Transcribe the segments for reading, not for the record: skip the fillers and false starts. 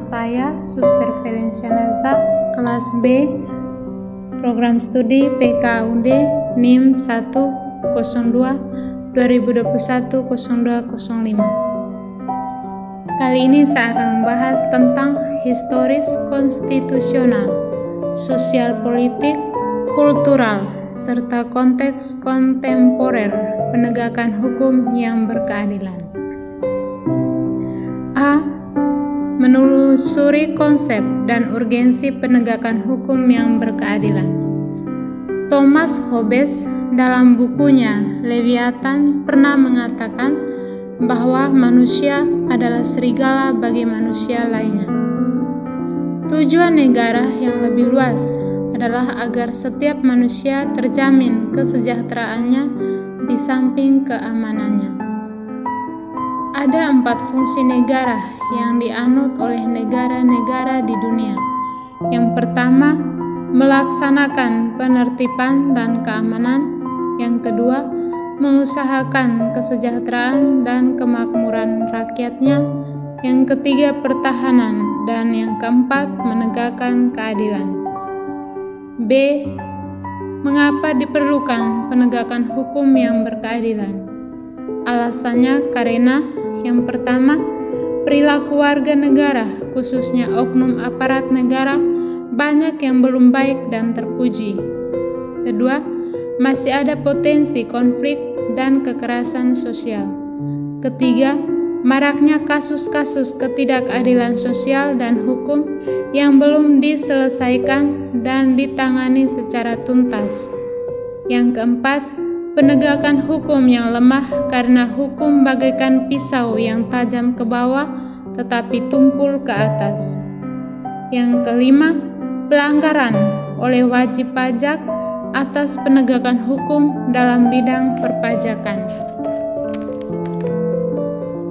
saya Suster Ferenciana kelas B, Program Studi PKUD NIM 102 2021-0205. Kali ini saya akan membahas tentang historis konstitusional, sosial politik, kultural, serta konteks kontemporer penegakan hukum yang berkeadilan. A. Menelusuri konsep dan urgensi penegakan hukum yang berkeadilan. Thomas Hobbes dalam bukunya Leviathan pernah mengatakan bahwa manusia adalah serigala bagi manusia lainnya. Tujuan negara yang lebih luas adalah agar setiap manusia terjamin kesejahteraannya di samping keamanannya. Ada 4 fungsi negara yang dianut oleh negara-negara di dunia. Yang pertama, melaksanakan penertiban dan keamanan. Yang kedua, mengusahakan kesejahteraan dan kemakmuran rakyatnya. Yang ketiga, pertahanan. Dan yang keempat, menegakkan keadilan. B. Mengapa diperlukan penegakan hukum yang berkeadilan? Alasannya karena yang pertama, perilaku warga negara, khususnya oknum aparat negara, banyak yang belum baik dan terpuji. Kedua, masih ada potensi konflik dan kekerasan sosial. Ketiga, maraknya kasus-kasus ketidakadilan sosial dan hukum yang belum diselesaikan dan ditangani secara tuntas. Yang keempat, penegakan hukum yang lemah karena hukum bagaikan pisau yang tajam ke bawah tetapi tumpul ke atas. Yang kelima, pelanggaran oleh wajib pajak atas penegakan hukum dalam bidang perpajakan.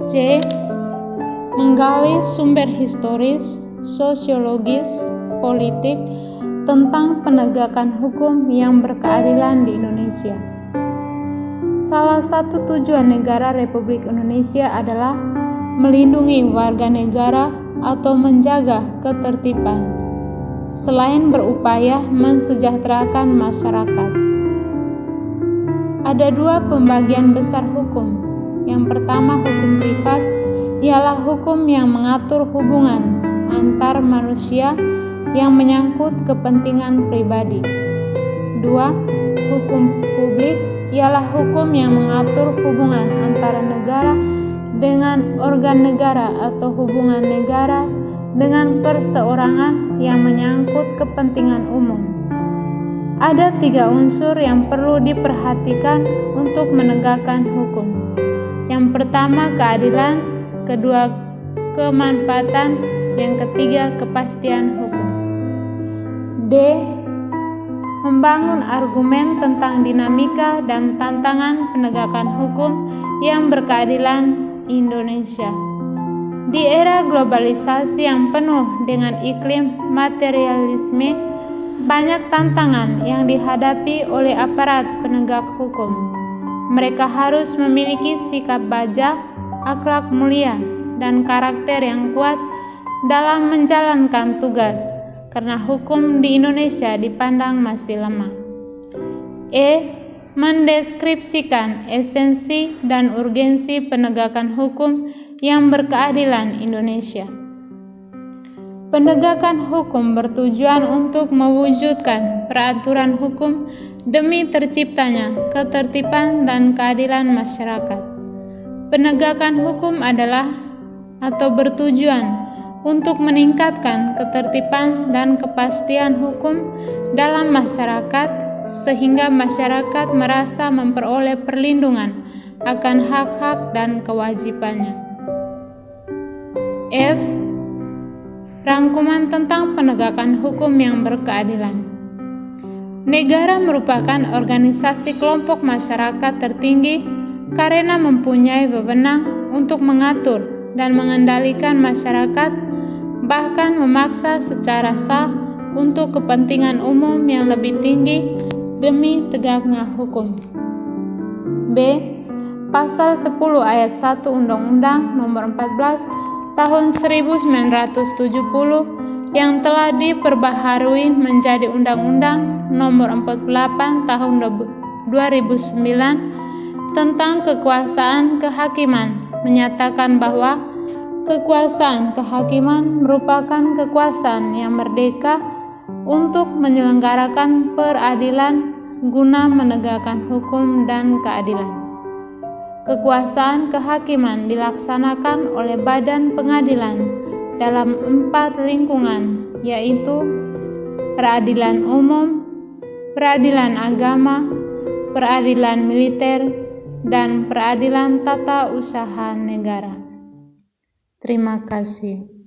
C. Menggali sumber historis, sosiologis, politik tentang penegakan hukum yang berkeadilan di Indonesia. Salah satu tujuan negara Republik Indonesia adalah melindungi warga negara atau menjaga ketertiban, selain berupaya mensejahterakan masyarakat. Ada 2 pembagian besar hukum. Yang pertama, hukum privat ialah hukum yang mengatur hubungan antar manusia yang menyangkut kepentingan pribadi. 2. Hukum publik ialah hukum yang mengatur hubungan antara negara dengan organ negara atau hubungan negara dengan perseorangan yang menyangkut kepentingan umum. Ada 3 unsur yang perlu diperhatikan untuk menegakkan hukum. Yang pertama, keadilan. Kedua, kemanfaatan. Yang ketiga, kepastian hukum. D. Membangun argumen tentang dinamika dan tantangan penegakan hukum yang berkeadilan Indonesia. Di era globalisasi yang penuh dengan iklim materialisme, banyak tantangan yang dihadapi oleh aparat penegak hukum. Mereka harus memiliki sikap baja, akhlak mulia, dan karakter yang kuat dalam menjalankan tugas, karena hukum di Indonesia dipandang masih lemah. E. Mendeskripsikan esensi dan urgensi penegakan hukum yang berkeadilan Indonesia. Penegakan hukum bertujuan untuk mewujudkan peraturan hukum demi terciptanya ketertiban dan keadilan masyarakat. Penegakan hukum adalah atau bertujuan untuk meningkatkan ketertiban dan kepastian hukum dalam masyarakat sehingga masyarakat merasa memperoleh perlindungan akan hak-hak dan kewajibannya. F. Rangkuman tentang penegakan hukum yang berkeadilan. Negara merupakan organisasi kelompok masyarakat tertinggi karena mempunyai wewenang untuk mengatur dan mengendalikan masyarakat, bahkan memaksa secara sah untuk kepentingan umum yang lebih tinggi demi tegaknya hukum. B. Pasal 10 ayat 1 Undang-Undang Nomor 14 tahun 1970 yang telah diperbaharui menjadi Undang-Undang Nomor 48 Tahun 2009 tentang kekuasaan kehakiman, menyatakan bahwa kekuasaan kehakiman merupakan kekuasaan yang merdeka untuk menyelenggarakan peradilan guna menegakkan hukum dan keadilan. Kekuasaan kehakiman dilaksanakan oleh badan pengadilan dalam 4 lingkungan, yaitu peradilan umum, peradilan agama, peradilan militer, dan peradilan tata usaha negara. Terima kasih.